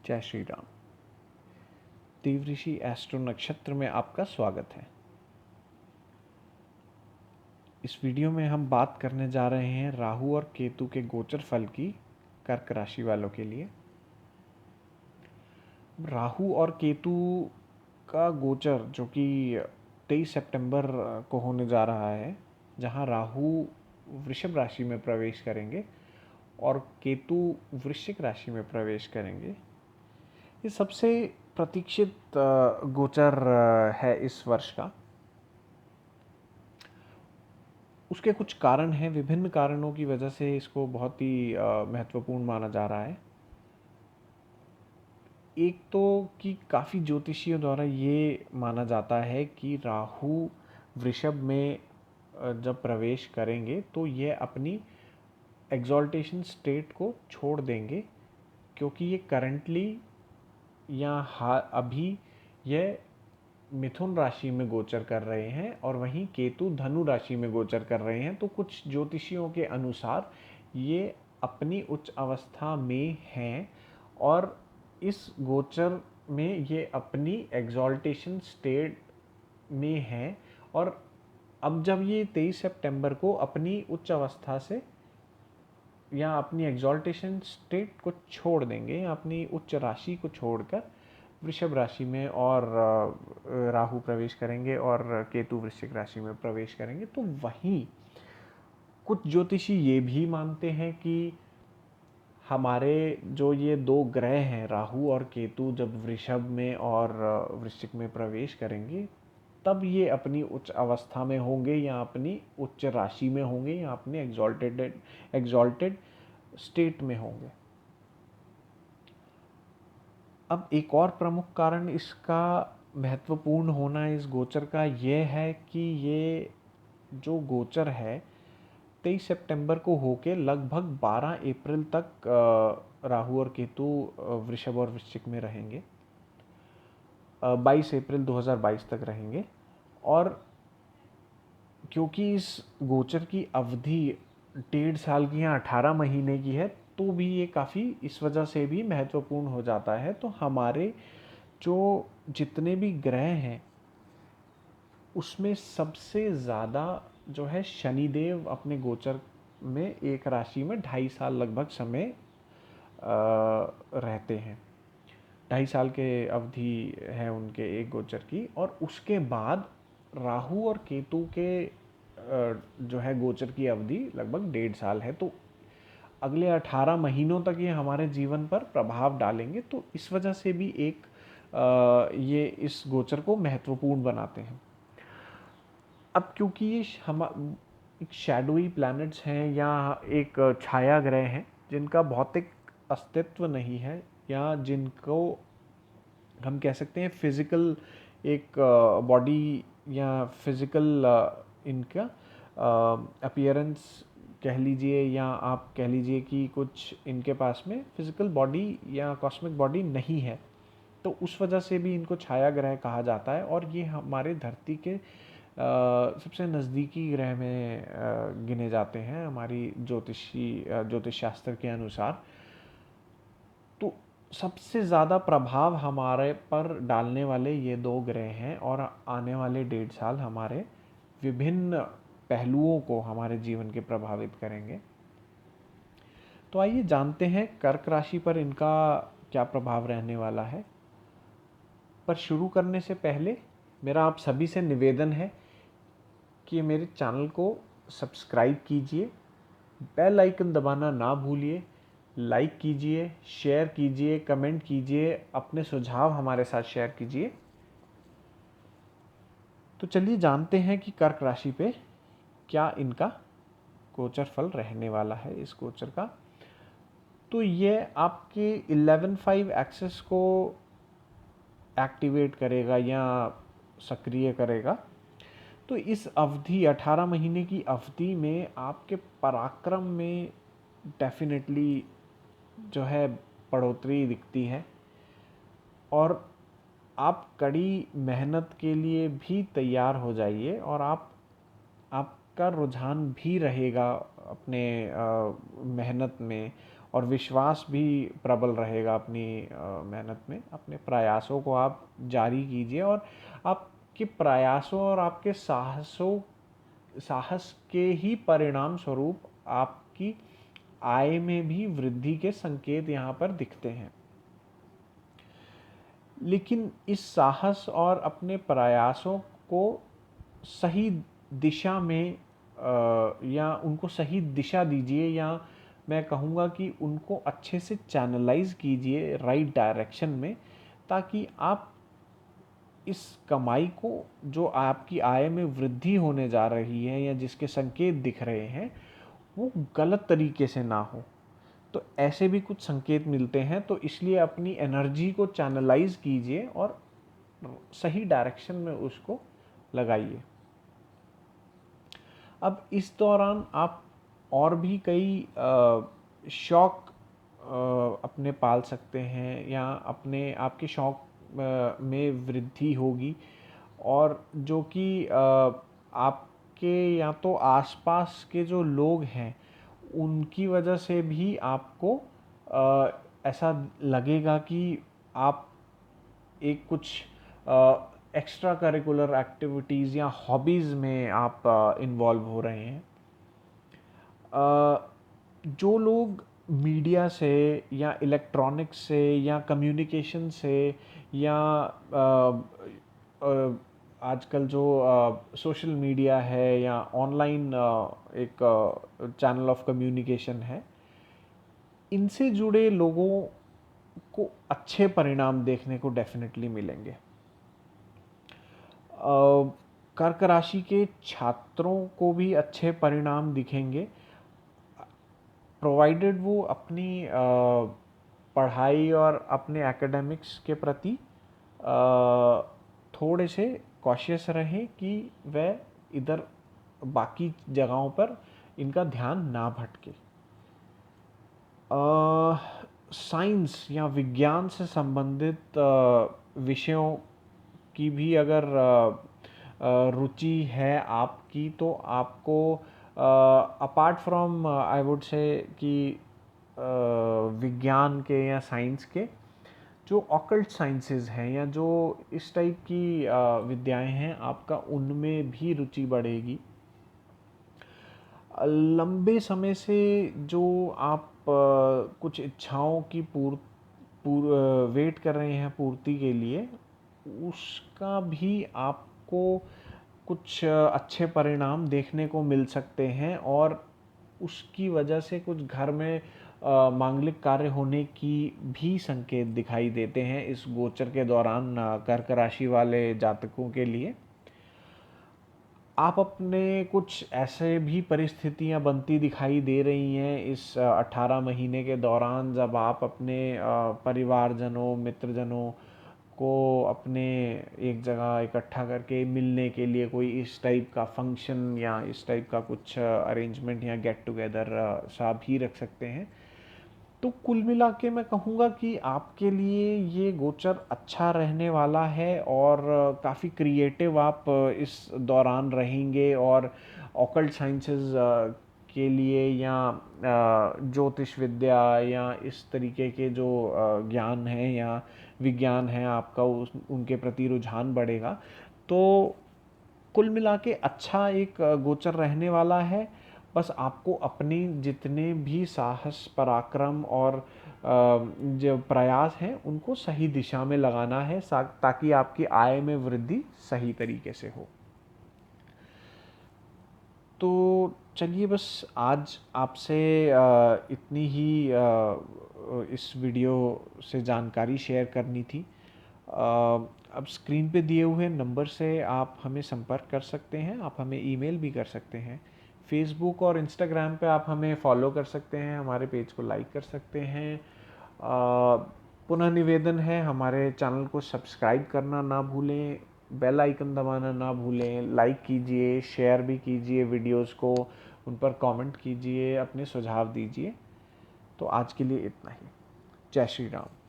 जय श्री राम। देवऋषि एस्ट्रो नक्षत्र में आपका स्वागत है। इस वीडियो में हम बात करने जा रहे हैं राहु और केतु के गोचर फल की कर्क राशि वालों के लिए। राहु और केतु का गोचर जो कि 23 सितंबर को होने जा रहा है, जहां राहु वृषभ राशि में प्रवेश करेंगे और केतु वृश्चिक राशि में प्रवेश करेंगे। ये सबसे प्रतीक्षित गोचर है इस वर्ष का। उसके कुछ कारण हैं, विभिन्न कारणों की वजह से इसको बहुत ही महत्वपूर्ण माना जा रहा है। एक तो कि काफ़ी ज्योतिषियों द्वारा ये माना जाता है कि राहु वृषभ में जब प्रवेश करेंगे तो ये अपनी एग्जॉल्टेशन स्टेट को छोड़ देंगे, क्योंकि ये करंटली या अभी यह मिथुन राशि में गोचर कर रहे हैं और वहीं केतु धनु राशि में गोचर कर रहे हैं। तो कुछ ज्योतिषियों के अनुसार ये अपनी उच्च अवस्था में हैं और इस गोचर में ये अपनी एग्जॉल्टेशन स्टेट में हैं। और अब जब ये 23 सितंबर को अपनी उच्च अवस्था से या अपनी एग्जॉल्टेशन स्टेट को छोड़ देंगे या अपनी उच्च राशि को छोड़कर वृषभ राशि में और राहु प्रवेश करेंगे और केतु वृश्चिक राशि में प्रवेश करेंगे। तो वहीं कुछ ज्योतिषी ये भी मानते हैं कि हमारे जो ये दो ग्रह हैं राहु और केतु जब वृषभ में और वृश्चिक में प्रवेश करेंगे तब ये अपनी उच्च अवस्था में होंगे या अपनी उच्च राशि में होंगे या अपने एग्जॉल्टेड स्टेट में होंगे। अब एक और प्रमुख कारण इसका महत्वपूर्ण होना इस गोचर का यह है कि ये जो गोचर है 23 सितंबर को होके लगभग 12 अप्रैल तक राहु और केतु वृषभ और वृश्चिक में रहेंगे। 22 अप्रैल 2022 तक रहेंगे। और क्योंकि इस गोचर की अवधि 1.5 साल की या 18 महीने की है, तो भी ये काफ़ी इस वजह से भी महत्वपूर्ण हो जाता है। तो हमारे जो जितने भी ग्रह हैं उसमें सबसे ज़्यादा जो है शनिदेव अपने गोचर में एक राशि में 2.5 साल लगभग समय रहते हैं। 2.5 साल के अवधि है उनके एक गोचर की। और उसके बाद राहु और केतु के जो है गोचर की अवधि लगभग 1.5 साल है। तो अगले 18 महीनों तक ये हमारे जीवन पर प्रभाव डालेंगे। तो इस वजह से भी एक ये इस गोचर को महत्वपूर्ण बनाते हैं। अब क्योंकि ये हम एक शैडोई प्लैनेट्स हैं या एक छाया ग्रह हैं जिनका भौतिक अस्तित्व नहीं है या जिनको हम कह सकते हैं फिजिकल एक बॉडी या फिजिकल इनका अपीयरेंस कह लीजिए, या आप कह लीजिए कि कुछ इनके पास में फिजिकल बॉडी या कॉस्मिक बॉडी नहीं है। तो उस वजह से भी इनको छाया ग्रह कहा जाता है। और ये हमारे धरती के सबसे नज़दीकी ग्रह में गिने जाते हैं हमारी ज्योतिष शास्त्र के अनुसार। तो सबसे ज़्यादा प्रभाव हमारे पर डालने वाले ये दो ग्रह हैं और आने वाले 1.5 साल हमारे विभिन्न पहलुओं को हमारे जीवन के प्रभावित करेंगे। तो आइए जानते हैं कर्क राशि पर इनका क्या प्रभाव रहने वाला है। पर शुरू करने से पहले मेरा आप सभी से निवेदन है कि मेरे चैनल को सब्सक्राइब कीजिए, बेल आइकन दबाना ना भूलिए, लाइक कीजिए, शेयर कीजिए, कमेंट कीजिए, अपने सुझाव हमारे साथ शेयर कीजिए। तो चलिए जानते हैं कि कर्क राशि पे क्या इनका गोचर फल रहने वाला है इस गोचर का। तो ये आपके 11/5 एक्सेस को एक्टिवेट करेगा या सक्रिय करेगा। तो इस अवधि 18 महीने की अवधि में आपके पराक्रम में डेफिनेटली जो है बढ़ोतरी दिखती है और आप कड़ी मेहनत के लिए भी तैयार हो जाइए। और आपका रुझान भी रहेगा अपने मेहनत में और विश्वास भी प्रबल रहेगा अपनी मेहनत में। अपने प्रयासों को आप जारी कीजिए और आपके प्रयासों और आपके साहस के ही परिणाम स्वरूप आपकी आय में भी वृद्धि के संकेत यहाँ पर दिखते हैं। लेकिन इस साहस और अपने प्रयासों को सही दिशा में या उनको सही दिशा दीजिए, या मैं कहूँगा कि उनको अच्छे से चैनलाइज कीजिए राइट डायरेक्शन में, ताकि आप इस कमाई को, जो आपकी आय में वृद्धि होने जा रही है या जिसके संकेत दिख रहे हैं, वो गलत तरीके से ना हो। तो ऐसे भी कुछ संकेत मिलते हैं, तो इसलिए अपनी एनर्जी को चैनलाइज कीजिए और सही डायरेक्शन में उसको लगाइए। अब इस दौरान आप और भी कई शौक अपने पाल सकते हैं, या अपने आपके शौक में वृद्धि होगी, और जो कि आपके या तो आसपास के जो लोग हैं उनकी वजह से भी आपको ऐसा लगेगा कि आप एक कुछ एक्स्ट्रा करिकुलर एक्टिविटीज़ या हॉबीज़ में आप इन्वॉल्व हो रहे हैं। जो लोग मीडिया से या इलेक्ट्रॉनिक्स से या कम्युनिकेशन से या आजकल जो सोशल मीडिया है या ऑनलाइन एक चैनल ऑफ कम्युनिकेशन है, इनसे जुड़े लोगों को अच्छे परिणाम देखने को डेफिनेटली मिलेंगे। कर्क राशि के छात्रों को भी अच्छे परिणाम दिखेंगे, प्रोवाइडेड वो अपनी पढ़ाई और अपने एकेडमिक्स के प्रति थोड़े से कॉशियस रहें कि वह इधर बाकी जगहों पर इनका ध्यान ना भटके। साइंस या विज्ञान से संबंधित विषयों की भी अगर रुचि है आपकी, तो आपको apart from I would say कि विज्ञान के या साइंस के, जो ऑकल्ट साइंसेज हैं या जो इस टाइप की विद्याएं हैं, आपका उनमें भी रुचि बढ़ेगी। लंबे समय से जो आप कुछ इच्छाओं की वेट कर रहे हैं पूर्ति के लिए, उसका भी आपको कुछ अच्छे परिणाम देखने को मिल सकते हैं, और उसकी वजह से कुछ घर में मांगलिक कार्य होने की भी संकेत दिखाई देते हैं इस गोचर के दौरान कर्क राशि वाले जातकों के लिए। आप अपने कुछ ऐसे भी परिस्थितियां बनती दिखाई दे रही हैं इस 18 महीने के दौरान, जब आप अपने परिवारजनों, मित्रजनों को अपने एक जगह इकट्ठा करके मिलने के लिए कोई इस टाइप का फंक्शन या इस टाइप का कुछ अरेंजमेंट या गेट टुगेदर सा भी रख सकते हैं। तो कुल मिला के मैं कहूँगा कि आपके लिए ये गोचर अच्छा रहने वाला है, और काफ़ी क्रिएटिव आप इस दौरान रहेंगे, और ऑकल्ट साइंसेस के लिए या ज्योतिष विद्या या इस तरीके के जो ज्ञान है या विज्ञान है, आपका उनके प्रति रुझान बढ़ेगा। तो कुल मिला के अच्छा एक गोचर रहने वाला है। बस आपको अपने जितने भी साहस, पराक्रम और जो प्रयास हैं उनको सही दिशा में लगाना है, ताकि आपकी आय में वृद्धि सही तरीके से हो। तो चलिए, बस आज आपसे इतनी ही इस वीडियो से जानकारी शेयर करनी थी। अब स्क्रीन पे दिए हुए नंबर से आप हमें संपर्क कर सकते हैं, आप हमें ईमेल भी कर सकते हैं। फेसबुक और इंस्टाग्राम पे आप हमें फॉलो कर सकते हैं, हमारे पेज को लाइक कर सकते हैं। पुनः निवेदन है, हमारे चैनल को सब्सक्राइब करना ना भूलें, बेल आइकन दबाना ना भूलें, लाइक कीजिए, शेयर भी कीजिए वीडियोस को, उन पर कमेंट कीजिए, अपने सुझाव दीजिए। तो आज के लिए इतना ही। जय श्री राम।